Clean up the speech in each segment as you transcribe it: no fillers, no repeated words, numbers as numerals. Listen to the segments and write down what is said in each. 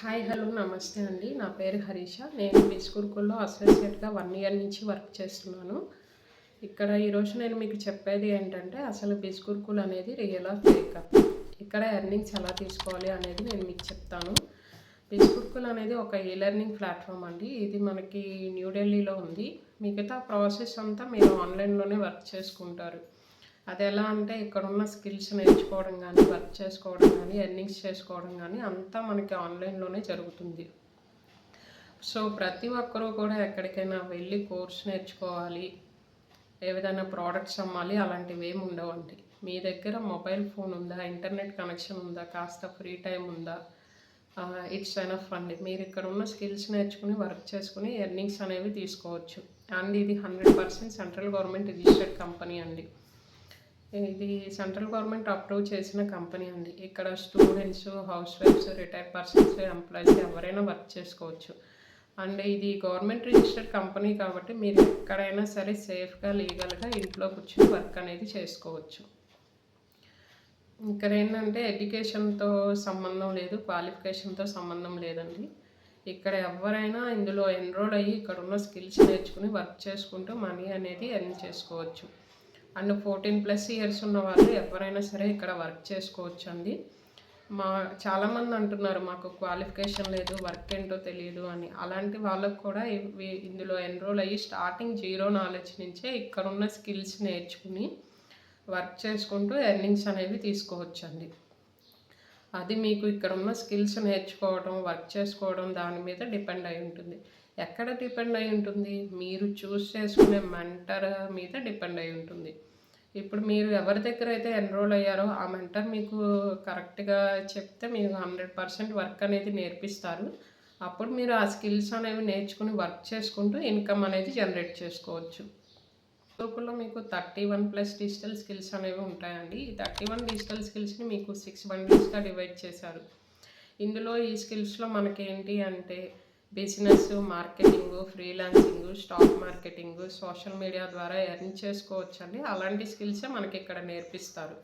Hi hello నమస్తే అండి. నా పేరు హరీష. నేను బిస్కుర్కుల్లో అసోసియేట్గా 1 ఇయర్ నుంచి వర్క్ చేస్తున్నాను. ఇక్కడ ఈరోజు నేను మీకు చెప్పేది ఏంటంటే అసలు బిస్కుర్కుల్ అనేది రియలా ఫేకా, ఇక్కడ ఎర్నింగ్స్ ఎలా తీసుకోవాలి అనేది నేను మీకు చెప్తాను. బిస్కుర్కుల్ అనేది ఒక లెర్నింగ్ ప్లాట్ఫామ్ అండి. ఇది మనకి న్యూఢిల్లీలో ఉంది. మిగతా ప్రాసెస్ అంతా మీరు ఆన్లైన్లోనే వర్క్ చేసుకుంటారు. అది ఎలా అంటే ఇక్కడున్న స్కిల్స్ నేర్చుకోవడం కానీ, వర్క్ చేసుకోవడం కానీ, ఎర్నింగ్స్ చేసుకోవడం కానీ అంతా మనకి ఆన్లైన్లోనే జరుగుతుంది. సో ప్రతి ఒక్కరూ కూడా ఎక్కడికైనా వెళ్ళి కోర్స్ నేర్చుకోవాలి, ఏదైనా ప్రోడక్ట్స్ అమ్మాలి అలాంటివి ఏమి ఉండవండి. మీ దగ్గర మొబైల్ ఫోన్ ఉందా, ఇంటర్నెట్ కనెక్షన్ ఉందా, కాస్త ఫ్రీ టైం ఉందా, ఇట్స్ ఎనఫ్ అండి. మీరు ఇక్కడ ఉన్న స్కిల్స్ నేర్చుకుని వర్క్ చేసుకుని ఎర్నింగ్స్ అనేవి తీసుకోవచ్చు. అండ్ ఇది 100% సెంట్రల్ గవర్నమెంట్ రిజిస్టర్డ్ కంపెనీ అండి. ఇది సెంట్రల్ గవర్నమెంట్ అప్రూవ్ చేసిన కంపెనీ అండి. ఇక్కడ స్టూడెంట్స్, హౌస్ వైఫ్స్, రిటైర్డ్ పర్సన్స్, ఎంప్లాయీస్ ఎవరైనా వర్క్ చేసుకోవచ్చు. అండ్ ఇది గవర్నమెంట్ రిజిస్టర్డ్ కంపెనీ కాబట్టి మీరు ఎక్కడైనా సరే సేఫ్గా, లీగల్గా ఇంట్లో కూర్చొని వర్క్ అనేది చేసుకోవచ్చు. ఇక్కడ ఏంటంటే ఎడ్యుకేషన్తో సంబంధం లేదు, క్వాలిఫికేషన్తో సంబంధం లేదండి. ఇక్కడ ఎవరైనా ఇందులో ఎన్రోల్ అయ్యి ఇక్కడ ఉన్న స్కిల్స్ నేర్చుకుని వర్క్ చేసుకుంటూ మనీ అనేది ఎర్న్ చేసుకోవచ్చు. అండ్ 14+ ఇయర్స్ ఉన్న వాళ్ళు ఎవరైనా సరే ఇక్కడ వర్క్ చేసుకోవచ్చు అండి. చాలామంది అంటున్నారు మాకు క్వాలిఫికేషన్ లేదు, వర్క్ ఏంటో తెలియదు అని. అలాంటి వాళ్ళకు కూడా ఇందులో ఎన్రోల్ అయ్యి స్టార్టింగ్ 0 నాలెడ్జ్ నుంచే ఇక్కడున్న స్కిల్స్ నేర్చుకుని వర్క్ చేసుకుంటూ ఎర్నింగ్స్ అనేవి తీసుకోవచ్చు అండి. అది మీకు ఇక్కడ ఉన్న స్కిల్స్ నేర్చుకోవడం, వర్క్ చేసుకోవడం దాని మీద డిపెండ్ అయి ఉంటుంది. ఎక్కడ డిపెండ్ అయి ఉంటుంది? మీరు చూస్ చేసుకునే మెంటర్ మీద డిపెండ్ అయి ఉంటుంది. ఇప్పుడు మీరు ఎవరి దగ్గర అయితే ఎన్రోల్ అయ్యారో ఆ మెంటర్ మీకు కరెక్ట్గా చెప్తే మీకు 100% వర్క్ అనేది నేర్పిస్తారు. అప్పుడు మీరు ఆ స్కిల్స్ అనేవి నేర్చుకుని వర్క్ చేసుకుంటూ ఇన్కమ్ అనేది జనరేట్ చేసుకోవచ్చు. గ్రూపులో మీకు 31+ డిజిటల్ స్కిల్స్ అనేవి ఉంటాయండి. ఈ 31 డిజిటల్ స్కిల్స్ని మీకు 6 బండిల్స్గా డివైడ్ చేశారు. ఇందులో ఈ స్కిల్స్లో మనకేంటి అంటే business, marketing, freelancing, stock marketing, social media ద్వారా ఎర్న్ చేసుకోవచ్చండి. అలాంటి స్కిల్సే మనకి ఇక్కడ నేర్పిస్తారు.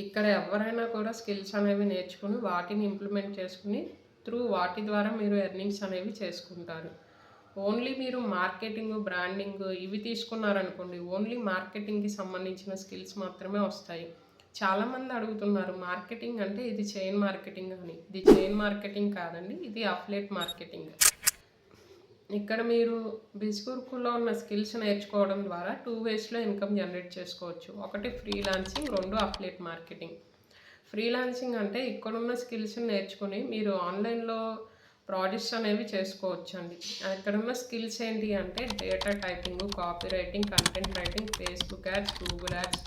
ఇక్కడ ఎవరైనా కూడా స్కిల్స్ అనేవి నేర్చుకుని వాటిని ఇంప్లిమెంట్ చేసుకుని వాటి ద్వారా మీరు ఎర్నింగ్స్ అనేవి చేసుకుంటారు. ఓన్లీ మీరు మార్కెటింగ్, బ్రాండింగ్ ఇవి తీసుకున్నారనుకోండి, ఓన్లీ మార్కెటింగ్కి సంబంధించిన స్కిల్స్ మాత్రమే వస్తాయి. చాలామంది అడుగుతున్నారు మార్కెటింగ్ అంటే ఇది చైన్ మార్కెటింగ్ అని. ఇది చైన్ మార్కెటింగ్ కాదండి, ఇది అఫ్లేట్ మార్కెటింగ్. ఇక్కడ మీరు బిస్కుర్కుల్లో ఉన్న స్కిల్స్ నేర్చుకోవడం ద్వారా 2 వేస్లో ఇన్కమ్ జనరేట్ చేసుకోవచ్చు. ఒకటి ఫ్రీలాన్సింగ్, 2 అఫ్లేట్ మార్కెటింగ్. ఫ్రీలాన్సింగ్ అంటే ఇక్కడున్న స్కిల్స్ నేర్చుకుని మీరు ఆన్లైన్లో ప్రాజెక్ట్స్ అనేవి చేసుకోవచ్చు అండి. ఇక్కడున్న స్కిల్స్ ఏంటి అంటే data typing, copy writing, content writing, Facebook ads, Google ads,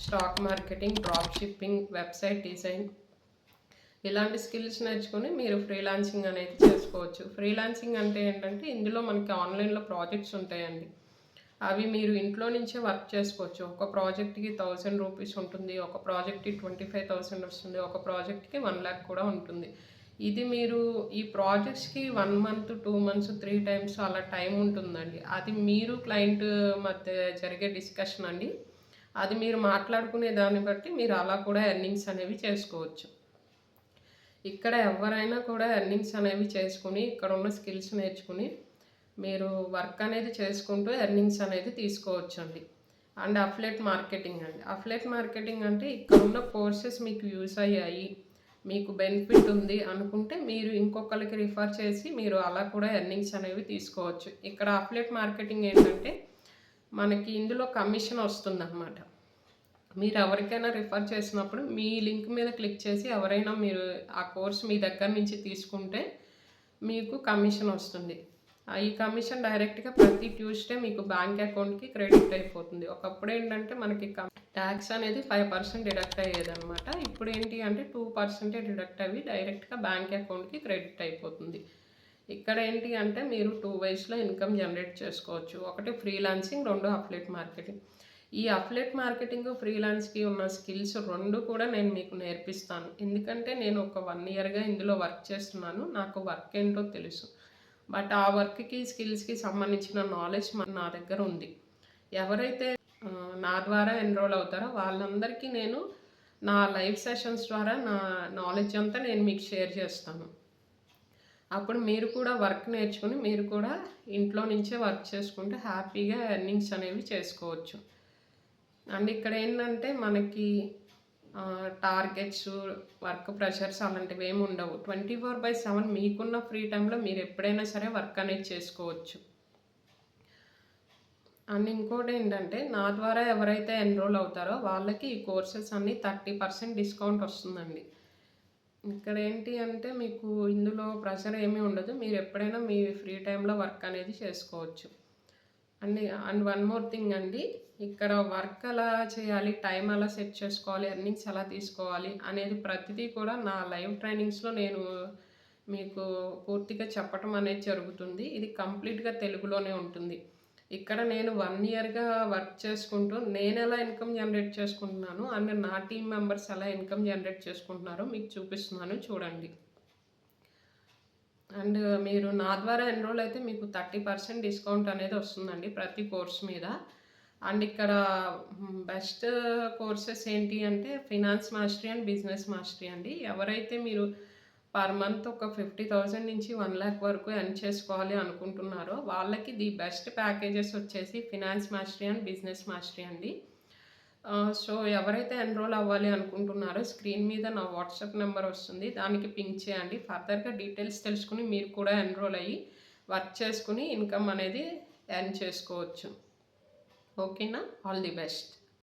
stock marketing, drop shipping, website design ఇలాంటి స్కిల్స్ నేర్చుకుని మీరు ఫ్రీలాన్సింగ్ అనేది చేసుకోవచ్చు. ఫ్రీలాన్సింగ్ అంటే ఏంటంటే ఇందులో మనకి ఆన్లైన్లో ప్రాజెక్ట్స్ ఉంటాయండి. అవి మీరు ఇంట్లో నుంచే వర్క్ చేసుకోవచ్చు. ఒక ప్రాజెక్ట్కి 1000 రూపీస్ ఉంటుంది, ఒక ప్రాజెక్ట్కి 25,000 వస్తుంది, ఒక ప్రాజెక్ట్కి 1 lakh కూడా ఉంటుంది. ఇది మీరు ఈ ప్రాజెక్ట్స్కి 1 month, 2 months, 3 times అలా టైం ఉంటుందండి. అది మీరు క్లయింట్ మధ్య జరిగే డిస్కషన్ అండి. అది మీరు మాట్లాడుకునే దాన్ని బట్టి మీరు అలా కూడా ఎర్నింగ్స్ అనేవి చేసుకోవచ్చు. ఇక్కడ ఎవరైనా కూడా ఎర్నింగ్స్ అనేవి చేసుకుని ఇక్కడ ఉన్న స్కిల్స్ నేర్చుకుని మీరు వర్క్ అనేది చేసుకుంటూ ఎర్నింగ్స్ అనేది తీసుకోవచ్చు అండి. అండ్ అఫ్లేట్ మార్కెటింగ్ అండి. అఫ్లేట్ మార్కెటింగ్ అంటే ఇక్కడ ఉన్న కోర్సెస్ మీకు యూస్ అయ్యాయి, మీకు బెనిఫిట్ ఉంది అనుకుంటే మీరు ఇంకొకరికి రిఫర్ చేసి మీరు అలా కూడా ఎర్నింగ్స్ అనేవి తీసుకోవచ్చు. ఇక్కడ అఫ్లేట్ మార్కెటింగ్ ఏంటంటే మనకి ఇందులో కమిషన్ వస్తుందన్నమాట. మీరు ఎవరికైనా రిఫర్ చేసినప్పుడు మీ లింక్ మీద క్లిక్ చేసి ఎవరైనా మీరు ఆ కోర్స్ మీ దగ్గర నుంచి తీసుకుంటే మీకు కమిషన్ వస్తుంది. ఈ కమిషన్ డైరెక్ట్గా ప్రతి ట్యూస్డే మీకు బ్యాంక్ అకౌంట్కి క్రెడిట్ అయిపోతుంది. ఒకప్పుడు ఏంటంటే మనకి ట్యాక్స్ అనేది 5% డిడక్ట్ అయ్యేదన్నమాట. ఇప్పుడు ఏంటి అంటే 2% డిడక్ట్ అయ్యి డైరెక్ట్గా బ్యాంక్ అకౌంట్కి క్రెడిట్ అయిపోతుంది. ఇక్కడ ఏంటి అంటే మీరు 2 వేస్లో ఇన్కమ్ జనరేట్ చేసుకోవచ్చు. ఒకటి ఫ్రీలాన్సింగ్, 2 అఫ్లేట్ మార్కెటింగ్. ఈ అఫ్లేట్ మార్కెటింగ్, ఫ్రీలాన్స్కి ఉన్న స్కిల్స్ 2 కూడా నేను మీకు నేర్పిస్తాను. ఎందుకంటే నేను ఒక 1 ఇయర్గా ఇందులో వర్క్ చేస్తున్నాను, నాకు వర్క్ ఏంటో తెలుసు. బట్ ఆ వర్క్కి, స్కిల్స్కి సంబంధించిన నాలెడ్జ్ నా దగ్గర ఉంది. ఎవరైతే నా ద్వారా ఎన్రోల్ అవుతారో వాళ్ళందరికీ నేను నా లైవ్ సెషన్స్ ద్వారా నా నాలెడ్జ్ అంతా నేను మీకు షేర్ చేస్తాను. అప్పుడు మీరు కూడా వర్క్ నేర్చుకుని మీరు కూడా ఇంట్లో నుంచే వర్క్ చేసుకుంటే హ్యాపీగా ఎర్నింగ్స్ అనేవి చేసుకోవచ్చు. అండ్ ఇక్కడ ఏంటంటే మనకి టార్గెట్స్, వర్క్ ప్రెషర్స్ అలాంటివి ఏమి ఉండవు. 24/7 మీకున్న ఫ్రీ టైంలో మీరు ఎప్పుడైనా సరే వర్క్ అనేది చేసుకోవచ్చు. అండ్ ఇంకోటి ఏంటంటే నా ద్వారా ఎవరైతే ఎన్రోల్ అవుతారో వాళ్ళకి ఈ కోర్సెస్ అన్నీ 30% డిస్కౌంట్ వస్తుందండి. ఇక్కడ ఏంటి అంటే మీకు ఇందులో ప్రెషర్ ఏమీ ఉండదు. మీరు ఎప్పుడైనా మీ ఫ్రీ టైంలో వర్క్ అనేది చేసుకోవచ్చు. అండ్ వన్ మోర్ థింగ్ అండి, ఇక్కడ వర్క్ ఎలా చేయాలి, టైం ఎలా సెట్ చేసుకోవాలి, ఎర్నింగ్స్ ఎలా తీసుకోవాలి అనేది ప్రతిదీ కూడా నా లైవ్ ట్రైనింగ్స్లో నేను మీకు పూర్తిగా చెప్పటం అనేది జరుగుతుంది. ఇది కంప్లీట్గా తెలుగులోనే ఉంటుంది. ఇక్కడ నేను 1 ఇయర్గా వర్క్ చేసుకుంటూ నేను ఎలా ఇన్కమ్ జనరేట్ చేసుకుంటున్నాను అండ్ నా టీం మెంబర్స్ ఎలా ఇన్కమ్ జనరేట్ చేసుకుంటున్నారో మీకు చూపిస్తున్నాను, చూడండి. అండ్ మీరు నా ద్వారా ఎన్రోల్ అయితే మీకు 30% డిస్కౌంట్ అనేది వస్తుందండి ప్రతి కోర్స్ మీద. అండ్ ఇక్కడ బెస్ట్ కోర్సెస్ ఏంటి అంటే finance mastery and business mastery అండి. ఎవరైతే మీరు పర్ మంత్ ఒక 50,000 నుంచి 1,00,000 వరకు ఎర్న్ చేసుకోవాలి అనుకుంటున్నారో వాళ్ళకి ది బెస్ట్ ప్యాకేజెస్ వచ్చేసి finance mastery and business mastery అండి. సో ఎవరైతే ఎన్రోల్ అవ్వాలి అనుకుంటున్నారో స్క్రీన్ మీద నా వాట్సాప్ నెంబర్ వస్తుంది, దానికి పింక్ చేయండి. ఫర్దర్గా డీటెయిల్స్ తెలుసుకుని మీరు కూడా ఎన్రోల్ అయ్యి వర్క్ చేసుకుని ఇన్కమ్ అనేది ఎర్న్ చేసుకోవచ్చు. ఓకేనా? All the best.